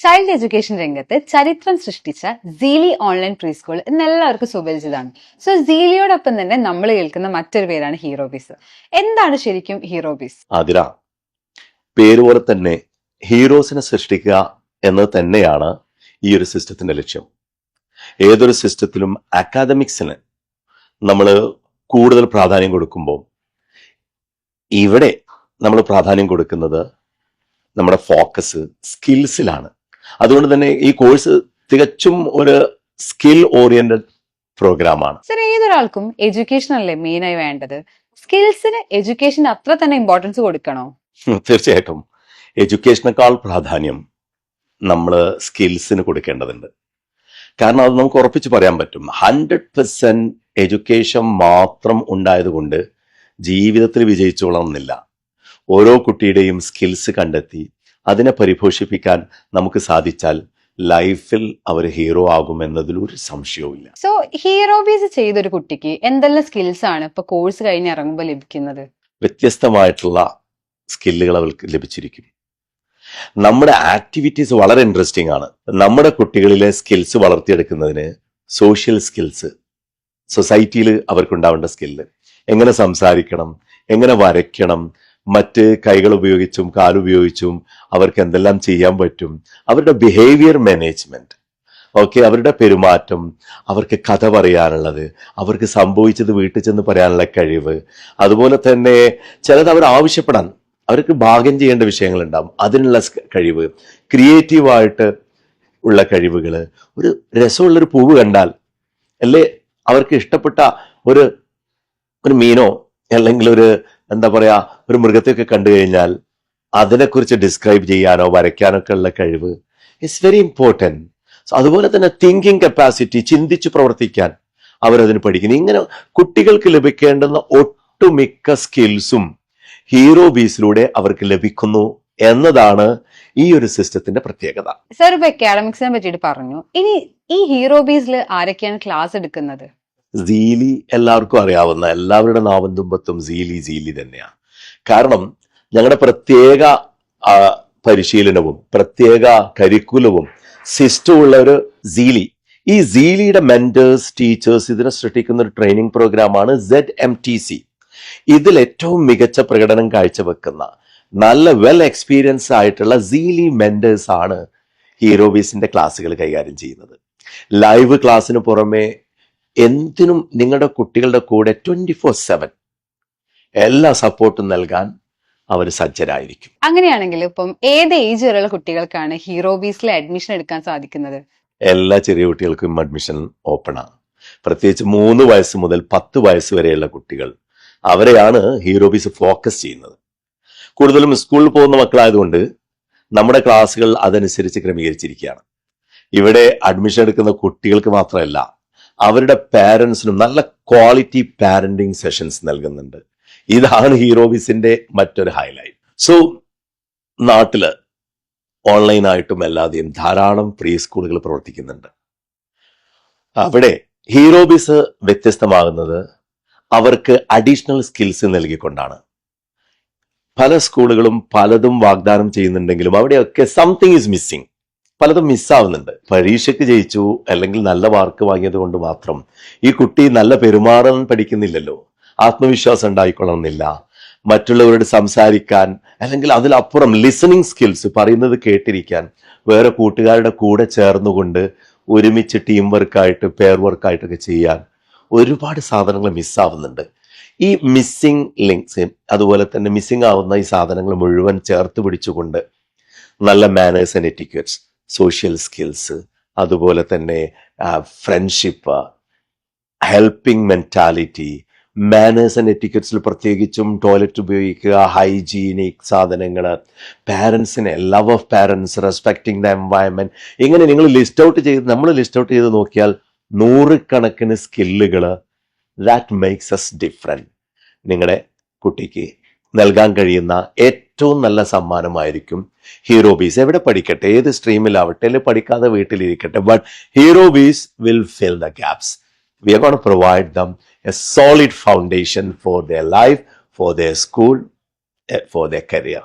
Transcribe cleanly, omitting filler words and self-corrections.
Child education രംഗത്ത് ചരിത്രം സൃഷ്ടിച്ച സീലി ഓൺലൈൻ പ്രീ സ്കൂൾ ഇന്ന് എല്ലാവർക്കും സുപരിചിതമാണ്. സോ സീലിയോടൊപ്പം തന്നെ നമ്മൾ കേൾക്കുന്ന മറ്റൊരു പേരാണ് ഹീറോബീസ്. എന്താണ് ശരിക്കും ഹീറോബീസ്? അതിര പേര് പോലെ തന്നെ ഹീറോസിനെ സൃഷ്ടിക്കുക എന്നത് തന്നെയാണ് ഈ ഒരു സിസ്റ്റത്തിന്റെ ലക്ഷ്യം. ഏതൊരു സിസ്റ്റത്തിലും അക്കാദമിക്സിന് നമ്മൾ കൂടുതൽ പ്രാധാന്യം കൊടുക്കുമ്പോൾ ഇവിടെ നമ്മൾ പ്രാധാന്യം കൊടുക്കുന്നത് നമ്മുടെ ഫോക്കസ് സ്കിൽസിലാണ്. അതുകൊണ്ട് തന്നെ ഈ കോഴ്സ് തികച്ചും ഒരു സ്കിൽ ഓറിയന്റഡ് പ്രോഗ്രാമാണ്. സർ, ഏതൊരാൾക്കും എഡ്യൂക്കേഷൻ അല്ലേ മെയിൻ ആയി വേണ്ടത്? സ്കിൽസിന് എഡ്യൂക്കേഷൻ അത്ര തന്നെ ഇമ്പോർട്ടൻസ് കൊടുക്കണോ? തീർച്ചയായിട്ടും എഡ്യൂക്കേഷനേക്കാൾ പ്രാധാന്യം നമ്മൾ സ്കിൽസിന് കൊടുക്കേണ്ടതുണ്ട്. കാരണം അത് നമുക്ക് ഉറപ്പിച്ച് പറയാൻ പറ്റും, 100% എഡ്യൂക്കേഷൻ മാത്രം ഉണ്ടായതുകൊണ്ട് ജീവിതത്തിൽ വിജയിച്ചോളണമെന്നില്ല. ഓരോ കുട്ടിയുടെയും സ്കിൽസ് കണ്ടെത്തി അതിനെ പരിപോഷിപ്പിക്കാൻ നമുക്ക് സാധിച്ചാൽ ലൈഫിൽ അവർ ഹീറോ ആകുമെന്നതിൽ ഒരു സംശയവുമില്ല. സോ ഹീറോബീസ് ചെയ്തൊരു കുട്ടിക്ക് എന്തെല്ലാം സ്കിൽസ് ആണ് ഇപ്പൊ കോഴ്സ് കഴിഞ്ഞ് ഇറങ്ങുമ്പോൾ ലഭിക്കുന്നത്? വ്യത്യസ്തമായിട്ടുള്ള സ്കില്ലുകൾ അവർക്ക് ലഭിച്ചിരിക്കും. നമ്മുടെ ആക്ടിവിറ്റീസ് വളരെ ഇൻട്രസ്റ്റിംഗ് ആണ്. നമ്മുടെ കുട്ടികളിലെ സ്കിൽസ് വളർത്തിയെടുക്കുന്നതിന് സോഷ്യൽ സ്കിൽസ്, സൊസൈറ്റിയിൽ അവർക്കുണ്ടാവേണ്ട സ്കില്ല്, എങ്ങനെ സംസാരിക്കണം, എങ്ങനെ വരയ്ക്കണം, മറ്റ് കൈകൾ ഉപയോഗിച്ചും കാലുപയോഗിച്ചും അവർക്ക് എന്തെല്ലാം ചെയ്യാൻ പറ്റും, അവരുടെ ബിഹേവിയർ മാനേജ്മെന്റ്, അവരുടെ പെരുമാറ്റം, അവർക്ക് കഥ പറയാനുള്ളത്, അവർക്ക് സംഭവിച്ചത് വീട്ടിൽ ചെന്ന് പറയാനുള്ള കഴിവ്, അതുപോലെ തന്നെ ചിലത് അവർ ആവശ്യപ്പെടാൻ അവർക്ക് ഭാഗ്യം ചെയ്യേണ്ട വിഷയങ്ങളുണ്ടാവും, അതിനുള്ള കഴിവ്, ക്രിയേറ്റീവായിട്ട് ഉള്ള കഴിവുകൾ. ഒരു രസമുള്ളൊരു പൂവ് കണ്ടാൽ അല്ലേ അവർക്ക് ഇഷ്ടപ്പെട്ട ഒരു മീനോ അല്ലെങ്കിൽ ഒരു ഒരു മൃഗത്തെയൊക്കെ കണ്ടു കഴിഞ്ഞാൽ അതിനെക്കുറിച്ച് ഡിസ്ക്രൈബ് ചെയ്യാനോ വരയ്ക്കാനോ ഒക്കെ ഉള്ള കഴിവ് ഇറ്റ്സ് വെരി ഇമ്പോർട്ടൻറ്റ്. അതുപോലെ തന്നെ തിങ്കിങ് കപ്പാസിറ്റി, ചിന്തിച്ച് പ്രവർത്തിക്കാൻ അവരതിന് പഠിക്കുന്നു. ഇങ്ങനെ കുട്ടികൾക്ക് ലഭിക്കേണ്ടുന്ന ഒട്ടുമിക്ക സ്കിൽസും ഹീറോബീസിലൂടെ അവർക്ക് ലഭിക്കുന്നു എന്നതാണ് ഈ ഒരു സിസ്റ്റത്തിന്റെ പ്രത്യേകത. സർ, ഇപ്പൊ അക്കാഡമിക്സിനെ പറ്റിയിട്ട് പറഞ്ഞു. ഇനി ഈ ഹീറോബീസിൽ ആരൊക്കെയാണ് ക്ലാസ് എടുക്കുന്നത്? സീലി എല്ലാവർക്കും അറിയാവുന്ന, എല്ലാവരുടെ നാവും തുമ്പത്തും സീലി തന്നെയാണ്. കാരണം ഞങ്ങളുടെ പ്രത്യേക പരിശീലനവും പ്രത്യേക കരിക്കുലവും സിസ്റ്റവും ഉള്ള ഒരു സീലി. ഈ സീലിയുടെ മെന്റേഴ്സ്, ടീച്ചേഴ്സ് ഇതിനെ സൃഷ്ടിക്കുന്ന ഒരു ട്രെയിനിങ് പ്രോഗ്രാമാണ് ZMTC. ഇതിൽ ഏറ്റവും മികച്ച പ്രകടനം കാഴ്ചവെക്കുന്ന നല്ല വെൽ എക്സ്പീരിയൻസ് ആയിട്ടുള്ള സീലി മെന്റേഴ്സ് ആണ് ഹീറോബീസിന്റെ ക്ലാസ്സുകൾ കൈകാര്യം ചെയ്യുന്നത്. ലൈവ് ക്ലാസ്സിന് പുറമെ എന്തിനും നിങ്ങളുടെ കുട്ടികളുടെ കൂടെ 24/7 എല്ലാ സപ്പോർട്ടും നൽകാൻ അവർ സജ്ജരായിരിക്കും. അങ്ങനെയാണെങ്കിൽ ഇപ്പം ഏത് ഏജ് വരെയുള്ള കുട്ടികൾക്കാണ് ഹീറോബീസിൽ അഡ്മിഷൻ എടുക്കാൻ സാധിക്കുന്നത്? എല്ലാ ചെറിയ കുട്ടികൾക്കും അഡ്മിഷൻ ഓപ്പണാണ്. പ്രത്യേകിച്ച് 3 വയസ്സ് മുതൽ 10 വയസ്സ് വരെയുള്ള കുട്ടികൾ, അവരെയാണ് ഹീറോബീസ് ഫോക്കസ് ചെയ്യുന്നത്. കൂടുതലും സ്കൂളിൽ പോകുന്ന മക്കളായതുകൊണ്ട് നമ്മുടെ ക്ലാസ്സുകൾ അതനുസരിച്ച് ക്രമീകരിച്ചിരിക്കുകയാണ്. ഇവിടെ അഡ്മിഷൻ എടുക്കുന്ന കുട്ടികൾക്ക് മാത്രമല്ല, അവരുടെ പാരൻസിനും നല്ല ക്വാളിറ്റി പാരന്റിങ് സെഷൻസ് നൽകുന്നുണ്ട്. ഇതാണ് ഹീറോബീസിന്റെ മറ്റൊരു ഹൈലൈറ്റ്. സോ നാട്ടില് ഓൺലൈനായിട്ടും അല്ലാതെയും ധാരാളം പ്രീ സ്കൂളുകൾ പ്രവർത്തിക്കുന്നുണ്ട്. അവിടെ ഹീറോബീസ് വ്യത്യസ്തമാകുന്നത് അവർക്ക് അഡീഷണൽ സ്കിൽസ് നൽകിക്കൊണ്ടാണ്. പല സ്കൂളുകളും പലതും വാഗ്ദാനം ചെയ്യുന്നുണ്ടെങ്കിലും അവിടെയൊക്കെ സംതിങ് ഈസ് മിസ്സിങ്, പലതും മിസ്സാവുന്നുണ്ട്. പരീക്ഷയ്ക്ക് ജയിച്ചു അല്ലെങ്കിൽ നല്ല മാർക്ക് വാങ്ങിയത് കൊണ്ട് മാത്രം ഈ കുട്ടി നല്ല പെരുമാറാൻ പഠിക്കുന്നില്ലല്ലോ, ആത്മവിശ്വാസം ഉണ്ടായിക്കൊള്ളണമെന്നില്ല, മറ്റുള്ളവരോട് സംസാരിക്കാൻ അല്ലെങ്കിൽ അതിലപ്പുറം ലിസണിങ് സ്കിൽസ്, പറയുന്നത് കേട്ടിരിക്കാൻ, വേറെ കൂട്ടുകാരുടെ കൂടെ ചേർന്നുകൊണ്ട് ഒരുമിച്ച് ടീം വർക്കായിട്ട് പെയർ വർക്കായിട്ടൊക്കെ ചെയ്യാൻ ഒരുപാട് സാധനങ്ങൾ മിസ്സാവുന്നുണ്ട്. ഈ മിസ്സിങ് ലിങ്ക്സ്, അതുപോലെ തന്നെ മിസ്സിങ് ആവുന്ന ഈ സാധനങ്ങൾ മുഴുവൻ ചേർത്ത് പിടിച്ചുകൊണ്ട് നല്ല manners and etiquettes, social skills, അതുപോലെ തന്നെ friendship, helping mentality, manners and എറ്റിക്വറ്റ്സിൽ പ്രത്യേകിച്ചും ടോയ്ലറ്റ് ഉപയോഗിക്കുക, ഹൈജീനിക് സാധനങ്ങൾ, പാരൻസിനെ, love of parents, respecting the environment, ഇങ്ങനെ നമ്മൾ ലിസ്റ്റ് ഔട്ട് ചെയ്ത് നോക്കിയാൽ 100 കണക്കിന് സ്കില്ലുകൾ ദാറ്റ് മേക്സ് അസ് ഡിഫറെന്റ്. നിങ്ങളുടെ കുട്ടിക്ക് നൽകാൻ കഴിയുന്ന ഏറ്റവും നല്ല സമ്മാനമായിരിക്കും ഹീറോബീസ്. എവിടെ പഠിക്കട്ടെ, ഏത് സ്ട്രീമിലാവട്ടെ, അല്ലെങ്കിൽ പഠിക്കാതെ വീട്ടിലിരിക്കട്ടെ, but hobbies will fill the gaps. We are going to provide them a solid foundation for their life, for their school, for their career.